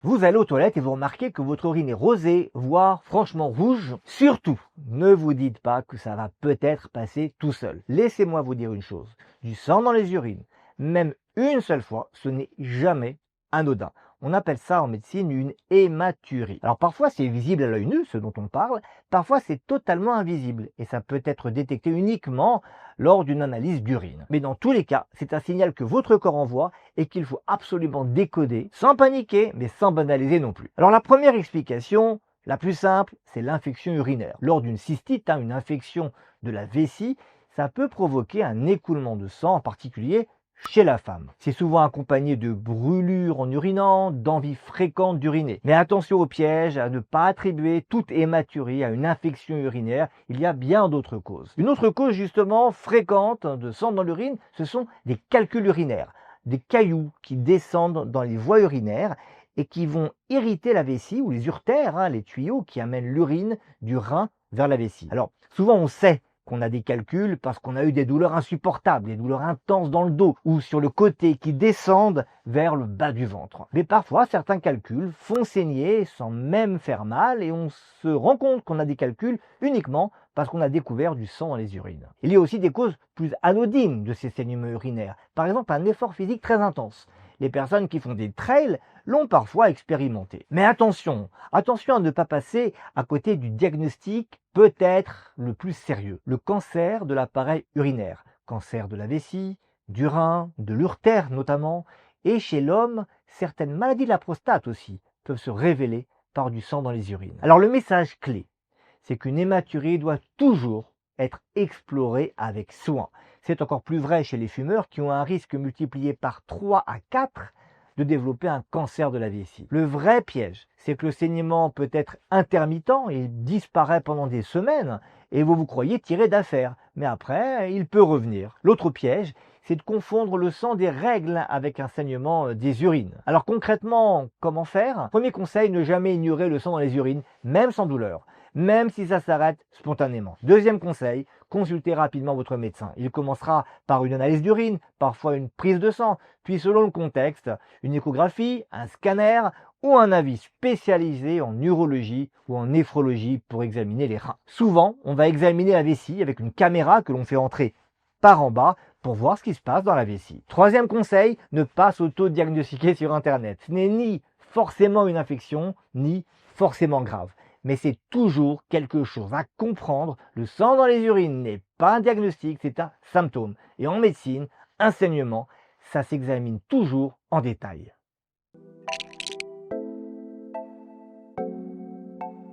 Vous allez aux toilettes et vous remarquez que votre urine est rosée, voire franchement rouge. Surtout, ne vous dites pas que ça va peut-être passer tout seul. Laissez-moi vous dire une chose. Du sang dans les urines, même une seule fois, ce n'est jamais anodin. On appelle ça en médecine une hématurie. Alors parfois c'est visible à l'œil nu, ce dont on parle, parfois c'est totalement invisible et ça peut être détecté uniquement lors d'une analyse d'urine. Mais dans tous les cas, c'est un signal que votre corps envoie et qu'il faut absolument décoder, sans paniquer, mais sans banaliser non plus. Alors la première explication, la plus simple, c'est l'infection urinaire. Lors d'une cystite, une infection de la vessie, ça peut provoquer un écoulement de sang, en particulier chez la femme. C'est souvent accompagné de brûlures en urinant, d'envie fréquente d'uriner. Mais attention au piège, à ne pas attribuer toute hématurie à une infection urinaire, il y a bien d'autres causes. Une autre cause justement fréquente de sang dans l'urine, ce sont des calculs urinaires, des cailloux qui descendent dans les voies urinaires et qui vont irriter la vessie ou les uretères, les tuyaux qui amènent l'urine du rein vers la vessie. Alors souvent on sait qu'on a des calculs parce qu'on a eu des douleurs insupportables, des douleurs intenses dans le dos ou sur le côté qui descendent vers le bas du ventre. Mais parfois, certains calculs font saigner sans même faire mal et on se rend compte qu'on a des calculs uniquement parce qu'on a découvert du sang dans les urines. Il y a aussi des causes plus anodines de ces saignements urinaires. Par exemple, un effort physique très intense. Les personnes qui font des trails l'ont parfois expérimenté. Mais attention à ne pas passer à côté du diagnostic peut-être le plus sérieux, le cancer de l'appareil urinaire, cancer de la vessie, du rein, de l'urtère notamment, et chez l'homme, certaines maladies de la prostate aussi peuvent se révéler par du sang dans les urines. Alors le message clé, c'est qu'une hématurie doit toujours être explorée avec soin. C'est encore plus vrai chez les fumeurs qui ont un risque multiplié par 3 à 4 de développer un cancer de la vessie. Le vrai piège, c'est que le saignement peut être intermittent et disparaît pendant des semaines et vous croyez tirer d'affaire. Mais après, il peut revenir. L'autre piège, c'est de confondre le sang des règles avec un saignement des urines. Alors concrètement, comment faire? Premier conseil, ne jamais ignorer le sang dans les urines, même sans douleur, même si ça s'arrête spontanément. Deuxième conseil, consultez rapidement votre médecin. Il commencera par une analyse d'urine, parfois une prise de sang, puis selon le contexte, une échographie, un scanner ou un avis spécialisé en urologie ou en néphrologie pour examiner les reins. Souvent, on va examiner la vessie avec une caméra que l'on fait entrer par en bas pour voir ce qui se passe dans la vessie. Troisième conseil, ne pas s'auto-diagnostiquer sur Internet. Ce n'est ni forcément une infection, ni forcément grave. Mais c'est toujours quelque chose à comprendre. Le sang dans les urines n'est pas un diagnostic, c'est un symptôme. Et en médecine, un saignement, ça s'examine toujours en détail.